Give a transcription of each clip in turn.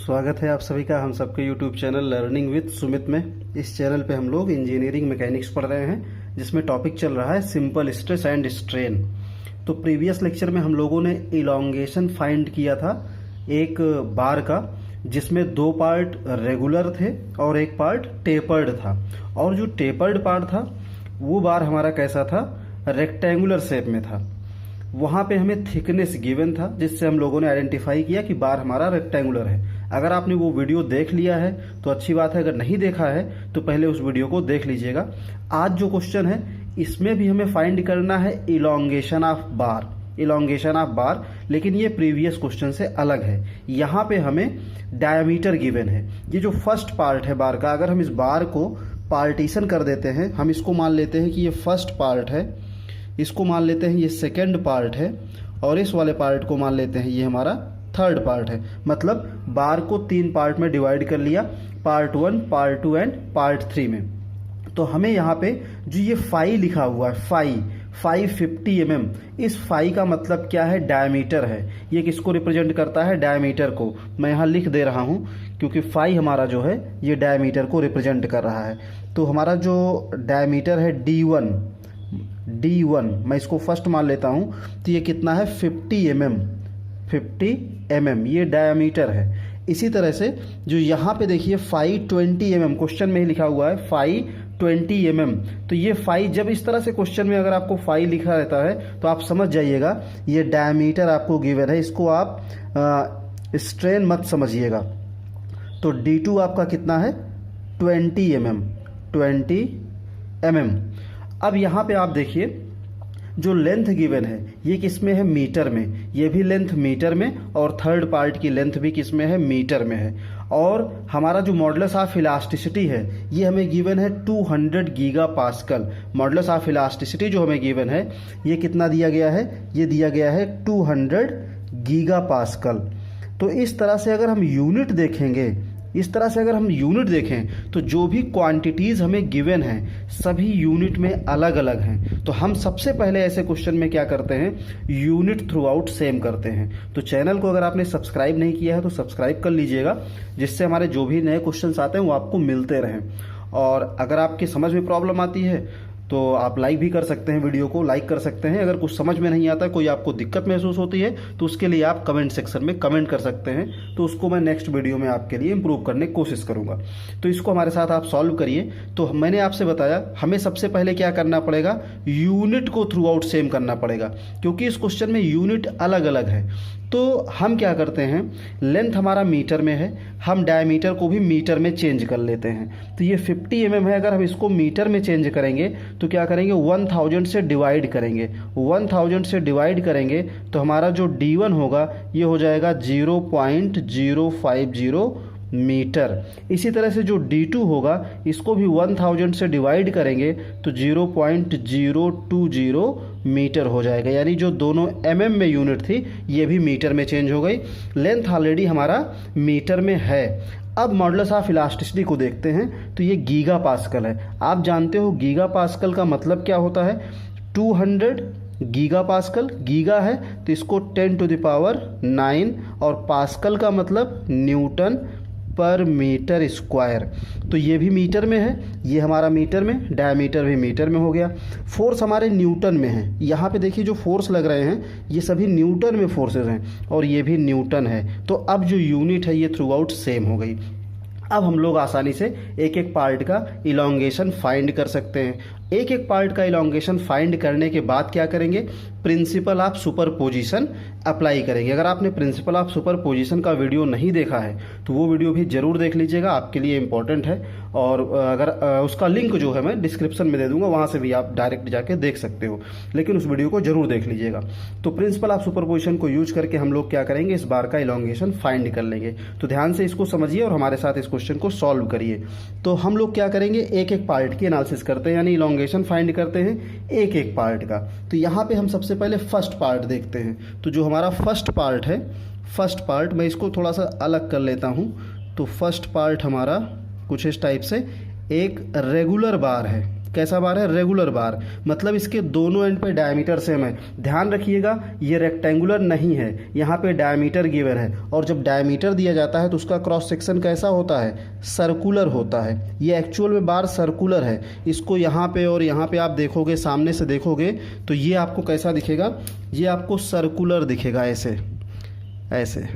स्वागत है आप सभी का हम सबके YouTube channel learning with Sumit में। इस चैनल पे हम लोग इंजीनियरिंग मैकेनिक्स पढ़ रहे हैं, जिसमें टॉपिक चल रहा है सिंपल स्ट्रेस एंड स्ट्रेन। तो प्रीवियस लेक्चर में हम लोगों ने इलॉन्गेशन फाइंड किया था एक बार का, जिसमें दो पार्ट रेगुलर थे और एक पार्ट टेपर्ड था। और जो टेपर्ड पार्ट था वो बार हमारा कैसा था, रेक्टेंगुलर शेप में था। वहां पे हमें थिकनेस गिवन था, जिससे हम लोगों ने आइडेंटिफाई किया कि बार हमारा रेक्टेंगुलर है। अगर आपने वो वीडियो देख लिया है तो अच्छी बात है, अगर नहीं देखा है तो पहले उस वीडियो को देख लीजिएगा। आज जो क्वेश्चन है इसमें भी हमें फाइंड करना है elongation of bar, elongation of बार, लेकिन ये प्रीवियस क्वेश्चन से अलग है। यहाँ पे हमें डायमीटर गिवन है। ये जो फर्स्ट पार्ट है बार का, अगर हम इस बार को पार्टीशन कर देते हैं, हम इसको मान लेते हैं कि ये फर्स्ट पार्ट है, इसको मान लेते हैं ये सेकेंड पार्ट है, और इस वाले पार्ट को मान लेते हैं ये हमारा थर्ड पार्ट है। मतलब बार को तीन पार्ट में डिवाइड कर लिया, पार्ट 1, पार्ट 2 एंड पार्ट 3 में। तो हमें यहाँ पे जो ये फाई लिखा हुआ है, फाई 550 mm, इस फाई का मतलब क्या है, डायमीटर है। ये किसको रिप्रेजेंट करता है, डायमीटर को। मैं यहाँ लिख दे रहा हूँ क्योंकि फाई हमारा जो है ये डायमीटर को रिप्रेजेंट कर रहा है। तो हमारा जो डायमीटर है D1, मैं इसको फर्स्ट मान लेता हूँ, तो ये कितना है 50 mm, ये डायमीटर है। इसी तरह से जो यहाँ पे देखिए 520 mm, क्वेश्चन में ही लिखा हुआ है 520 mm। तो ये 5, जब इस तरह से क्वेश्चन में अगर आपको 5 लिखा रहता है तो आप समझ जाइएगा ये डायमीटर आपको गिवन है, इसको आप स्ट्रेन मत समझिएगा। तो D2 आपका कितना है 20 mm। अब यहाँ पे आप देखिए जो लेंथ गिवन है ये किस में है, मीटर में। ये भी लेंथ मीटर में, और थर्ड पार्ट की लेंथ भी किस में है, मीटर में है। और हमारा जो मॉडुलस ऑफ इलास्टिसिटी है ये हमें गिवन है 200 giga pascal. Modulus of elasticity जो हमें गिवन है ये कितना दिया गया है, ये दिया गया है 200 गीगा पास्कल। तो इस तरह से अगर हम यूनिट देखेंगे, इस तरह से अगर हम यूनिट देखें तो जो भी क्वांटिटीज़ हमें गिवन हैं सभी यूनिट में अलग अलग हैं। तो हम सबसे पहले ऐसे क्वेश्चन में क्या करते हैं, यूनिट थ्रू आउट सेम करते हैं। तो चैनल को अगर आपने सब्सक्राइब नहीं किया है तो सब्सक्राइब कर लीजिएगा, जिससे हमारे जो भी नए क्वेश्चंस आते हैं वो आपको मिलते रहें। और अगर आपकी समझ में प्रॉब्लम आती है तो आप लाइक भी कर सकते हैं, वीडियो को लाइक कर सकते हैं। अगर कुछ समझ में नहीं आता, कोई आपको दिक्कत महसूस होती है तो उसके लिए आप कमेंट सेक्शन में कमेंट कर सकते हैं, तो उसको मैं नेक्स्ट वीडियो में आपके लिए इम्प्रूव करने की कोशिश करूंगा। तो इसको हमारे साथ आप सॉल्व करिए। तो मैंने आपसे बताया हमें सबसे पहले क्या करना पड़ेगा, यूनिट को थ्रू आउट सेम करना पड़ेगा, क्योंकि इस क्वेश्चन में यूनिट अलग अलग है। तो हम क्या करते हैं, लेंथ हमारा मीटर में है, हम डायमीटर को भी मीटर में चेंज कर लेते हैं। तो ये 50 mm है, अगर हम इसको मीटर में चेंज करेंगे तो क्या करेंगे, 1000 से डिवाइड करेंगे। 1000 से डिवाइड करेंगे तो हमारा जो D1 होगा ये हो जाएगा 0.050 मीटर। इसी तरह से जो D2 होगा इसको भी 1000 से डिवाइड करेंगे तो 0.020 मीटर हो जाएगा। यानी जो दोनों mm में यूनिट थी ये भी मीटर में चेंज हो गई। लेंथ ऑलरेडी हमारा मीटर में है। अब मॉडुलस ऑफ इलास्टिसिटी को देखते हैं, तो ये गीगा पास्कल है। आप जानते हो गीगा पास्कल का मतलब क्या होता है, 200 गीगा पास्कल, गीगा है तो इसको 10⁹ और पास्कल का मतलब न्यूटन पर मीटर स्क्वायर। तो ये भी मीटर में है, ये हमारा मीटर में, डायमीटर भी मीटर में हो गया। फोर्स हमारे न्यूटन में है। यहाँ पे देखिए जो फोर्स लग रहे हैं ये सभी न्यूटन में फोर्सेस हैं, और ये भी न्यूटन है। तो अब जो यूनिट है ये थ्रू आउट सेम हो गई। अब हम लोग आसानी से एक एक पार्ट का इलॉन्गेशन फाइंड कर सकते हैं। एक एक पार्ट का इलॉन्गेशन फाइंड करने के बाद क्या करेंगे, प्रिंसिपल ऑफ सुपरपोजिशन अप्लाई करेंगे। अगर आपने प्रिंसिपल ऑफ सुपरपोजिशन का वीडियो नहीं देखा है तो वो वीडियो भी जरूर देख लीजिएगा, आपके लिए इम्पोर्टेंट है। और अगर उसका लिंक जो है मैं डिस्क्रिप्शन में दे दूंगा, वहाँ से भी आप डायरेक्ट जाके देख सकते हो, लेकिन उस वीडियो को जरूर देख लीजिएगा। तो प्रिंसिपल ऑफ सुपरपोजिशन को यूज करके हम लोग क्या करेंगे, इस बार का इलॉन्गेशन फाइंड कर लेंगे। तो ध्यान से इसको समझिए और हमारे साथ इस क्वेश्चन को सॉल्व करिए। तो हम लोग क्या करेंगे, एक एक पार्ट की एनालिसिस करते हैं, यानी इलॉन्गेशन फाइंड करते हैं एक एक पार्ट का। तो यहाँ पे हम सबसे पहले फर्स्ट पार्ट देखते हैं। तो जो हमारा फर्स्ट पार्ट है, फर्स्ट पार्ट मैं इसको थोड़ा सा अलग कर लेता हूँ। तो फर्स्ट पार्ट हमारा कुछ इस टाइप से एक रेगुलर बार है। कैसा बार है, रेगुलर बार, मतलब इसके दोनों एंड पे डायमीटर सेम है। ध्यान रखिएगा ये रेक्टेंगुलर नहीं है, यहाँ पे डायमीटर गिवन है, और जब डायमीटर दिया जाता है तो उसका क्रॉस सेक्शन कैसा होता है, सर्कुलर होता है। ये एक्चुअल में बार सर्कुलर है। इसको यहाँ पे और यहाँ पे आप देखोगे, सामने से देखोगे तो ये आपको कैसा दिखेगा, ये आपको सर्कुलर दिखेगा, ऐसे ऐसे।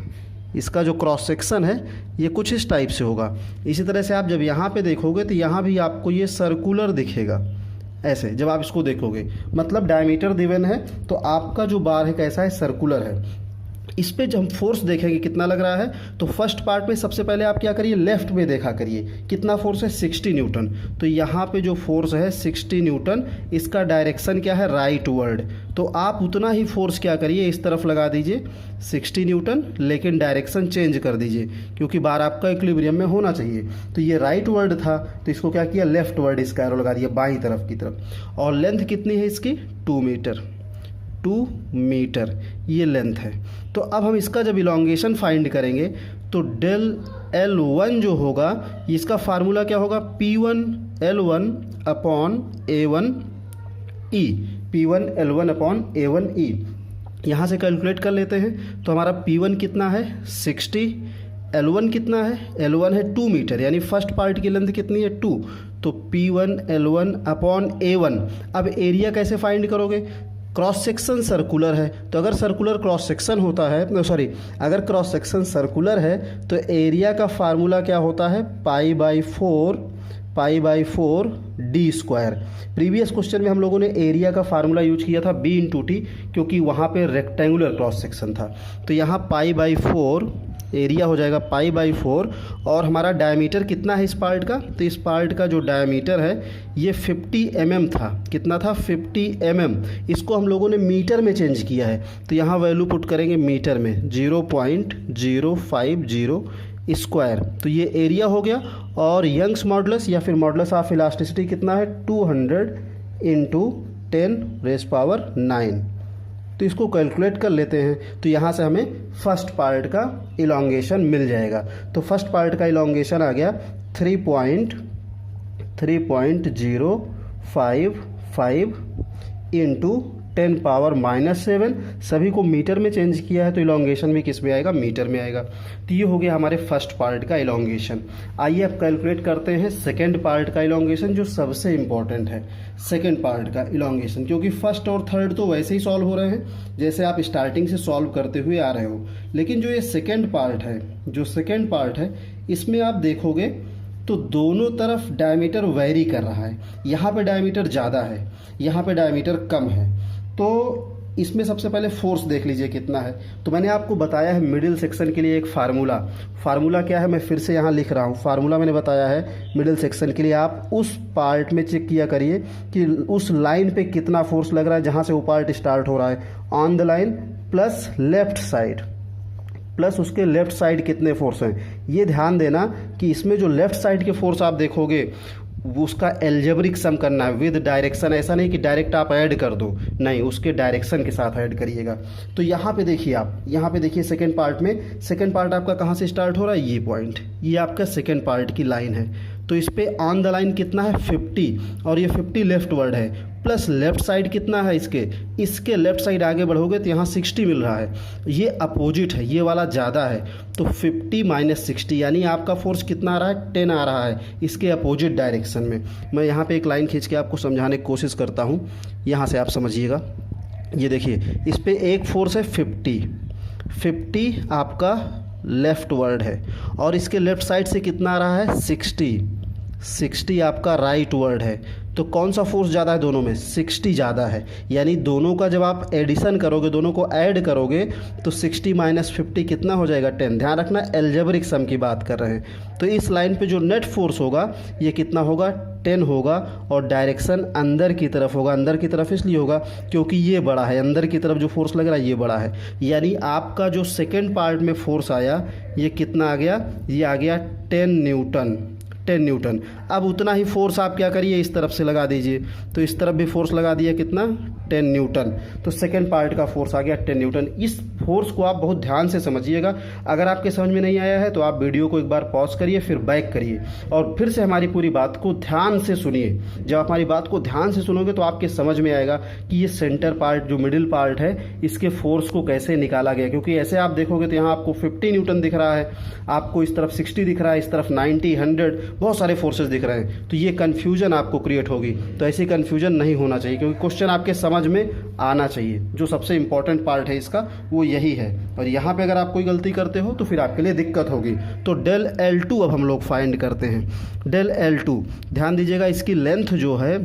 इसका जो क्रॉस सेक्शन है ये कुछ इस टाइप से होगा। इसी तरह से आप जब यहाँ पे देखोगे तो यहाँ भी आपको ये सर्कुलर दिखेगा, ऐसे जब आप इसको देखोगे, मतलब डायमीटर गिवन है तो आपका जो बार है कैसा है, सर्कुलर है। इस पे जब हम फोर्स देखेंगे कितना लग रहा है, तो फर्स्ट पार्ट में सबसे पहले आप क्या करिए, लेफ्ट में देखा करिए कितना फोर्स है, 60 न्यूटन। तो यहाँ पे जो फोर्स है 60 न्यूटन, इसका डायरेक्शन क्या है, राइट वर्ड। तो आप उतना ही फोर्स क्या करिए, इस तरफ लगा दीजिए 60 न्यूटन, लेकिन डायरेक्शन चेंज कर दीजिए क्योंकि बार आपका इक्विलिब्रियम में होना चाहिए। तो ये राइट वर्ड था तो इसको क्या किया, लेफ्ट वर्ड इसका एरो लगा दिया बाईं तरफ की तरफ। और लेंथ कितनी है इसकी, 2 मीटर, 2 मीटर ये लेंथ है। तो अब हम इसका जब इलॉन्गेशन फाइंड करेंगे तो डेल L1 जो होगा, इसका फार्मूला क्या होगा, P1 L1 upon A1 E, P1 L1 upon A1 E। यहाँ से कैलकुलेट कर लेते हैं। तो हमारा P1 कितना है, 60, L1 कितना है, L1 है 2 मीटर, यानी फर्स्ट पार्ट की लेंथ कितनी है, 2। तो P1 L1 अपॉन A1। अब एरिया कैसे फाइंड करोगे, क्रॉस सेक्शन सर्कुलर है, तो अगर सर्कुलर क्रॉस सेक्शन होता है, अगर क्रॉस सेक्शन सर्कुलर है तो एरिया का फार्मूला क्या होता है, pi by 4 D square. Previous question में हम लोगों ने एरिया का फार्मूला यूज किया था B/T, क्योंकि वहाँ पे रेक्टेंगुलर क्रॉस सेक्शन था। तो यहाँ पाई/4 एरिया हो जाएगा पाई/4, और हमारा डायमीटर कितना है इस पार्ट का, तो इस पार्ट का जो डायमीटर है ये 50 mm था। कितना था, 50 mm। इसको हम लोगों ने मीटर में चेंज किया है, तो यहाँ वैल्यू पुट करेंगे मीटर में, 0.050 स्क्वायर। तो ये एरिया हो गया। और यंग्स मॉडुलस या फिर मॉडुलस ऑफ इलास्टिसिटी कितना है, 200 × 10⁹ तो इसको कैलकुलेट कर लेते हैं। तो यहाँ से हमें फर्स्ट पार्ट का इलॉन्गेशन मिल जाएगा। तो फर्स्ट पार्ट का इलॉन्गेशन आ गया 3.055 इंटू 10⁻⁷। सभी को मीटर में चेंज किया है तो इलॉन्गेशन भी किस में आएगा, मीटर में आएगा। तो ये हो गया हमारे फर्स्ट पार्ट का इलॉन्गेशन। आइए अब कैलकुलेट करते हैं सेकेंड पार्ट का इलॉन्गेशन, जो सबसे इम्पॉर्टेंट है। सेकेंड पार्ट का इलॉन्गेशन, क्योंकि फर्स्ट और थर्ड तो वैसे ही सॉल्व हो रहे हैं जैसे आप स्टार्टिंग से सॉल्व करते हुए आ रहे हो, लेकिन जो ये सेकेंड पार्ट है, इसमें आप देखोगे तो दोनों तरफ डायमीटर वेरी कर रहा है। यहाँ पे डायमीटर ज़्यादा है, यहाँ पे डायमीटर कम है। तो इसमें सबसे पहले फोर्स देख लीजिए कितना है। तो मैंने आपको बताया है मिडिल सेक्शन के लिए एक फार्मूला क्या है, मैं फिर से यहाँ लिख रहा हूँ। फार्मूला मैंने बताया है मिडिल सेक्शन के लिए, आप उस पार्ट में चेक किया करिए कि उस लाइन पे कितना फोर्स लग रहा है जहाँ से वो पार्ट स्टार्ट हो रहा है, on the line plus left side, plus उसके लेफ्ट साइड कितने फोर्स हैं। ये ध्यान देना कि इसमें जो लेफ्ट साइड के फोर्स आप देखोगे उसका एल्जेब्रिक सम करना है विद डायरेक्शन। ऐसा नहीं कि डायरेक्ट आप ऐड कर दो, नहीं, उसके डायरेक्शन के साथ ऐड करिएगा। तो यहाँ पे देखिए, आप यहाँ पे देखिए सेकेंड पार्ट आपका कहाँ से स्टार्ट हो रहा है, ये पॉइंट, ये आपका सेकेंड पार्ट की लाइन है। तो इस पे ऑन द लाइन कितना है, 50, और ये 50 लेफ्ट वर्ड है, प्लस लेफ्ट साइड कितना है इसके लेफ्ट साइड आगे बढ़ोगे तो यहाँ 60 मिल रहा है। ये अपोजिट है, ये वाला ज़्यादा है, तो 50 - 60 यानी आपका फोर्स कितना आ रहा है, 10 आ रहा है इसके अपोजिट डायरेक्शन में। मैं यहाँ पे एक लाइन खींच के आपको समझाने की कोशिश करता हूँ, यहाँ से आप समझिएगा। ये देखिए, इस पे एक फोर्स है 50 आपका लेफ्ट वर्ड है, और इसके लेफ्ट साइड से कितना आ रहा है, 60 आपका राइट वर्ड है। तो कौन सा फोर्स ज़्यादा है दोनों में, 60 ज़्यादा है। यानी दोनों का जब आप एडिशन करोगे, दोनों को ऐड करोगे तो 60 - 50 कितना हो जाएगा, 10। ध्यान रखना एल्जेब्रिक सम की बात कर रहे हैं। तो इस लाइन पे जो नेट फोर्स होगा ये कितना होगा, 10 होगा, और डायरेक्शन अंदर की तरफ होगा। अंदर की तरफ इसलिए होगा क्योंकि ये बड़ा है, अंदर की तरफ जो फोर्स लग रहा है ये बड़ा है। यानी आपका जो सेकेंड पार्ट में फोर्स आया ये कितना आ गया, ये आ गया 10 न्यूटन। अब उतना ही फोर्स आप क्या करिए, इस तरफ से लगा दीजिए। तो इस तरफ भी फोर्स लगा दिया, कितना, 10 न्यूटन। तो सेकेंड पार्ट का फोर्स आ गया 10 न्यूटन। इस फोर्स को आप बहुत ध्यान से समझिएगा। अगर आपके समझ में नहीं आया है तो आप वीडियो को एक बार पॉज करिए, फिर बैक करिए और फिर से हमारी पूरी बात को ध्यान से सुनिए। जब आप हमारी बात को ध्यान से सुनोगे तो आपके समझ में आएगा कि ये सेंटर पार्ट जो मिडिल पार्ट है इसके फोर्स को कैसे निकाला गया। क्योंकि ऐसे आप देखोगे तो यहाँ आपको 50 न्यूटन दिख रहा है, आपको इस तरफ 60 दिख रहा है, इस तरफ 90, 100, बहुत सारे फोर्सेस दिख रहे हैं। तो ये कन्फ्यूजन आपको क्रिएट होगी। तो ऐसी कन्फ्यूजन नहीं होना चाहिए, क्योंकि क्वेश्चन आपके समझ में आना चाहिए। जो सबसे इंपॉर्टेंट पार्ट है इसका वो यही है। और यहाँ पे अगर आप कोई गलती करते हो तो फिर आपके लिए दिक्कत होगी। तो डेल L2 अब हम लोग फाइंड करते हैं। डेल L2 ध्यान दीजिएगा, इसकी लेंथ जो है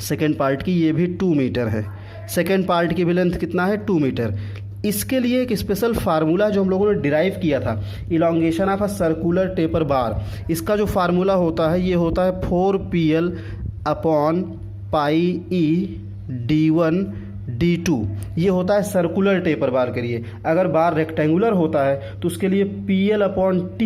सेकेंड पार्ट की ये भी 2 मीटर है। सेकेंड पार्ट की भी लेंथ कितना है? 2 मीटर। इसके लिए एक स्पेशल फार्मूला जो हम लोगों ने डिराइव किया था, elongation of a circular taper bar. इसका जो फार्मूला होता है ये होता है 4PL अपॉन पाई ई D1 D2। ये होता है सर्कुलर टेपर बार के लिए। अगर बार रेक्टेंगुलर होता है तो उसके लिए PL upon T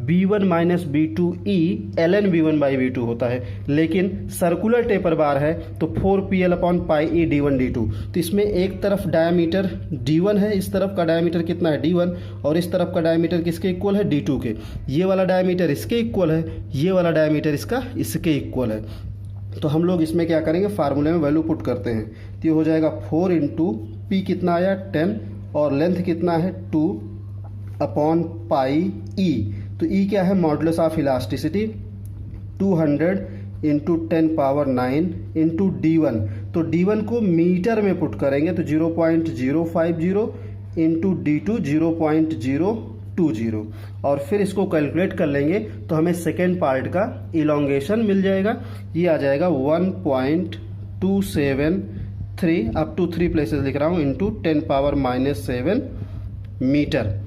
B1 minus B2E ln B1 by B2 होता है। लेकिन सर्कुलर टेपर बार है तो 4PL अपॉन पाई ई D1 D2। तो इसमें एक तरफ डायमीटर D1 है, इस तरफ का डायमीटर कितना है? D1। और इस तरफ का डायमीटर किसके इक्वल है? D2 के। ये वाला डायमीटर इसके इक्वल है, ये वाला डायमीटर इसके इक्वल है। तो हम लोग इसमें क्या करेंगे, फार्मूले में वैल्यू पुट करते हैं। तो ये हो जाएगा 4 इंटू पी कितना आया? 10 और लेंथ कितना है? 2 अपॉन पाई ई। तो ई क्या है? Modulus of elasticity 200 into 10 power 9 into D1। तो D1 को मीटर में पुट करेंगे तो 0.050 इंटू D2 0.020 और फिर इसको कैलकुलेट कर लेंगे तो हमें सेकेंड पार्ट का इलॉन्गेशन मिल जाएगा। ये आ जाएगा 1.273 अप टू 3 प्लेसेस लिख रहा हूँ इंटू 10 पावर -7 मीटर।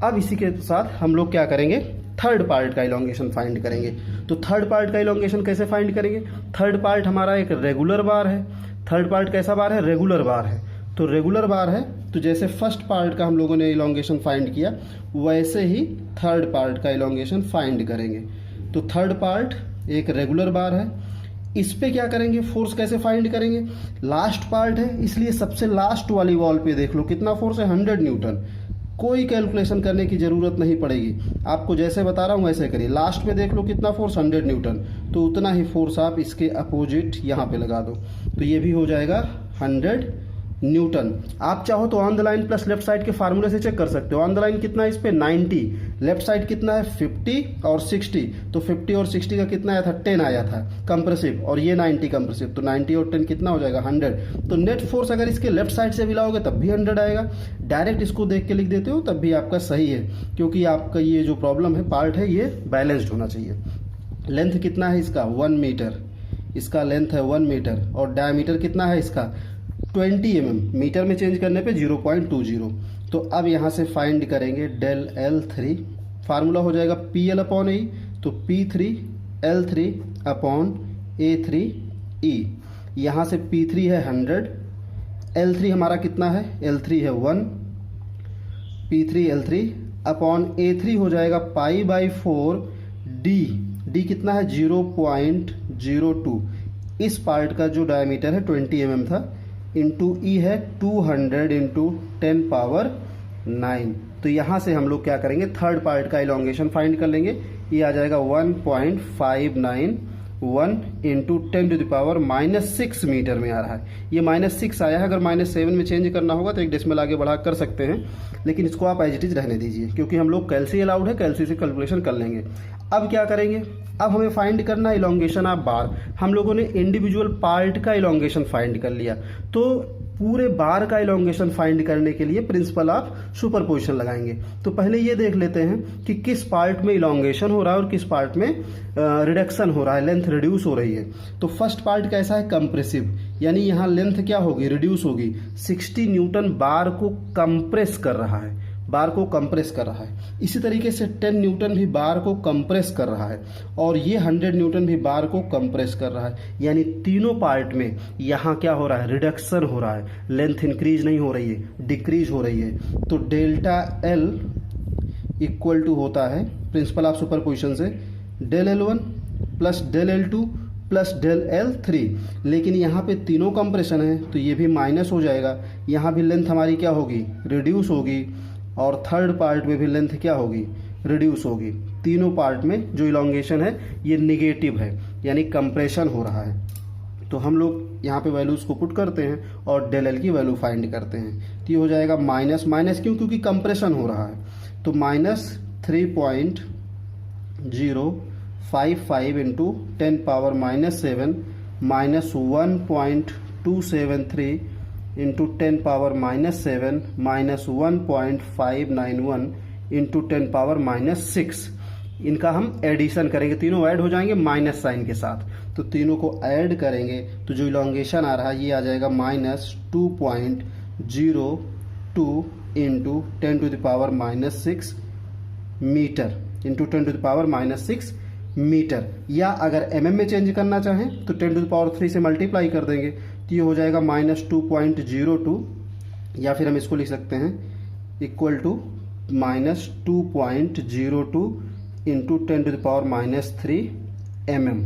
अब इसी के साथ हम लोग क्या करेंगे, थर्ड पार्ट का इलॉन्गेशन फाइंड करेंगे। तो थर्ड पार्ट का इलॉन्गेशन कैसे फाइंड करेंगे? थर्ड पार्ट हमारा एक रेगुलर बार है। थर्ड पार्ट कैसा बार है? रेगुलर बार है। तो रेगुलर बार है तो जैसे फर्स्ट पार्ट का हम लोगों ने इलॉन्गेशन फाइंड किया वैसे ही थर्ड पार्ट का इलॉन्गेशन फाइंड करेंगे। तो थर्ड पार्ट एक रेगुलर बार है, इस पे क्या करेंगे, फोर्स कैसे फाइंड करेंगे? लास्ट पार्ट है इसलिए सबसे लास्ट वाली वॉल पे देख लो कितना फोर्स है, 100 न्यूटन। कोई कैलकुलेशन करने की ज़रूरत नहीं पड़ेगी, आपको जैसे बता रहा हूँ वैसे करिए। लास्ट में देख लो कितना फोर्स, 100 न्यूटन। तो उतना ही फोर्स आप इसके अपोजिट यहाँ पे लगा दो तो ये भी हो जाएगा 100 न्यूटन। आप चाहो तो on the line plus left side के फार्मूले से चेक कर सकते हो। ऑन द लाइन कितना है इस पे? 90। लेफ्ट साइड कितना है? 50 और 60। तो 50 और 60 का कितना आया था? 10 आया था कंप्रेसिव, और ये 90 कंप्रेसिव। तो 90 और 10 कितना हो जाएगा? 100। तो नेट फोर्स अगर इसके लेफ्ट साइड से भी लाओगे तब भी 100 आएगा। डायरेक्ट इसको देख के लिख देते हो तब भी आपका सही है, क्योंकि आपका ये जो प्रॉब्लम है पार्ट है ये बैलेंस्ड होना चाहिए। लेंथ कितना है इसका? 1 मीटर। इसका लेंथ है 1 मीटर और डायमीटर कितना है इसका? 20 mm। मीटर में चेंज करने पे 0.20। तो अब यहाँ से फाइंड करेंगे डेल L3। फार्मूला हो जाएगा PL अपॉन E, तो P3 L3 अपॉन A3E। यहाँ से P3 है 100, L3 हमारा कितना है? L3 है 1, P3 L3 अपॉन A3 हो जाएगा पाई बाई 4 D कितना है? 0.02। इस पार्ट का जो डायमीटर है 20 mm था, इंटू ई है 200 इंटू 10 पावर 9। तो यहाँ से हम लोग क्या करेंगे, थर्ड पार्ट का इलॉन्गेशन फाइंड कर लेंगे। ये आ जाएगा 1.591 into 10 to the power -6 metre में आ रहा है। ये -6 आया है, अगर -7 में चेंज करना होगा तो एक डेसिमल आगे बढ़ा कर सकते हैं, लेकिन इसको आप एज इट इज रहने दीजिए क्योंकि हम लोग कैलसी अलाउड है, कैलसी से कैलकुलेशन कर लेंगे। अब क्या करेंगे, अब हमें फाइंड करना इलॉन्गेशन ऑफ बार। हम लोगों ने इंडिविजुअल पार्ट का इलॉन्गेशन फाइंड कर लिया, तो पूरे बार का इलॉन्गेशन फाइंड करने के लिए प्रिंसिपल ऑफ सुपरपोजिशन लगाएंगे। तो पहले ये देख लेते हैं कि किस पार्ट में इलॉन्गेशन हो रहा है और किस पार्ट में रिडक्शन हो रहा है, लेंथ रिड्यूस हो रही है। तो फर्स्ट पार्ट कैसा है? कंप्रेसिव, यानी यहाँ लेंथ क्या होगी? रिड्यूस होगी। 60 न्यूटन बार को कंप्रेस कर रहा है, बार को कंप्रेस कर रहा है। इसी तरीके से 10 न्यूटन भी बार को कंप्रेस कर रहा है और ये 100 न्यूटन भी बार को कंप्रेस कर रहा है। यानी तीनों पार्ट में यहाँ क्या हो रहा है? रिडक्शन हो रहा है, लेंथ इंक्रीज नहीं हो रही है, डिक्रीज हो रही है। तो डेल्टा L इक्वल टू होता है प्रिंसिपल ऑफ सुपरपोजिशन से del L1 plus del L2 plus del L 3। लेकिन यहाँ पे तीनों कंप्रेशन है तो ये भी माइनस हो जाएगा, यहाँ भी लेंथ हमारी क्या होगी, रिड्यूस होगी, और थर्ड पार्ट में भी लेंथ क्या होगी, रिड्यूस होगी। तीनों पार्ट में जो इलॉन्गेशन है ये निगेटिव है, यानी कंप्रेशन हो रहा है। तो हम लोग यहाँ पे वैल्यूज़ को पुट करते हैं और डेल एल की वैल्यू फाइंड करते हैं। तो ये हो जाएगा माइनस माइनस क्यों, क्योंकि कंप्रेशन हो रहा है, तो minus 3.055 into 10 power minus 7 minus 1.273 into 10 power minus 7 minus 1.591 into 10 power minus 6। इनका हम एडिशन करेंगे, तीनों ऐड हो जाएंगे माइनस साइन के साथ। तो तीनों को ऐड करेंगे तो जो इलॉन्गेशन आ रहा है ये आ जाएगा minus 2.02 into 10 to the power minus 6 metre into 10 to the power minus 6 metre. या अगर mm में चेंज करना चाहें तो 10 टू द पावर 3 से मल्टीप्लाई कर देंगे तो ये हो जाएगा माइनस 2.02, या फिर हम इसको लिख सकते हैं equal to minus 2.02 into 10 to the power minus 3 mm,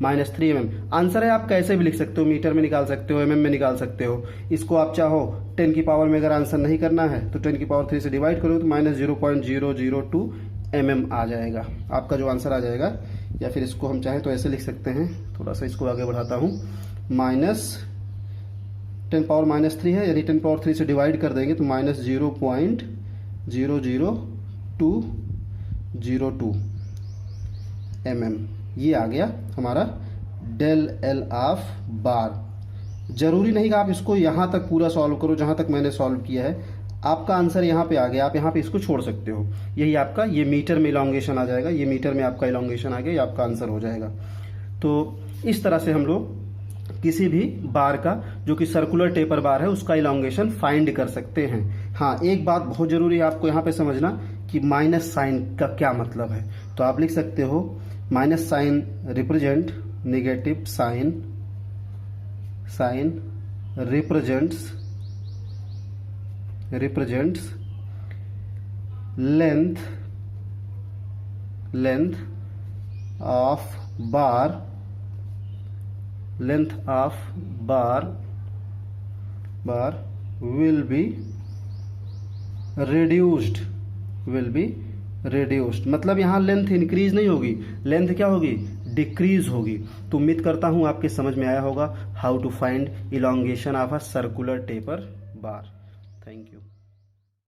minus 3 mm। Answer है, आप कैसे भी लिख सकते हो, मीटर में निकाल सकते हो, mm में निकाल सकते हो। इसको आप चाहो 10 की पावर में अगर आंसर नहीं करना है तो 10 की पावर 3 से डिवाइड करो तो माइनस 0.002 mm आ जाएगा आपका जो आंसर आ जाएगा। या फिर इसको हम चाहें तो ऐसे लिख सकते हैं, थोड़ा सा इसको आगे बढ़ाता हूँ, माइनस 10 पावर माइनस 3 है, यानी 10 पावर 3 से डिवाइड कर देंगे तो माइनस 0.00202 mm। ये आ गया हमारा डेल एल ऑफ बार। जरूरी नहीं कि आप इसको यहाँ तक पूरा सॉल्व करो जहाँ तक मैंने सॉल्व किया है, आपका आंसर यहाँ पे आ गया, आप यहाँ पे इसको छोड़ सकते हो। यही आपका, ये मीटर में इलॉन्गेशन आ जाएगा, ये मीटर में आपका इलॉन्गेशन आ गया, ये आपका आंसर हो जाएगा। तो इस तरह से हम लोग किसी भी बार का जो कि सर्कुलर टेपर बार है उसका इलॉन्गेशन फाइंड कर सकते हैं। हाँ, एक बात बहुत जरूरी है आपको यहाँ पे समझना कि माइनस साइन का क्या मतलब है। तो आप लिख सकते हो minus sign represent negative sign, sign represents length of bar will be reduced, मतलब यहाँ लेंथ इंक्रीज नहीं होगी, लेंथ क्या होगी, डिक्रीज होगी। तो उम्मीद करता हूँ आपके समझ में आया होगा how to find elongation of a circular taper bar. Thank you.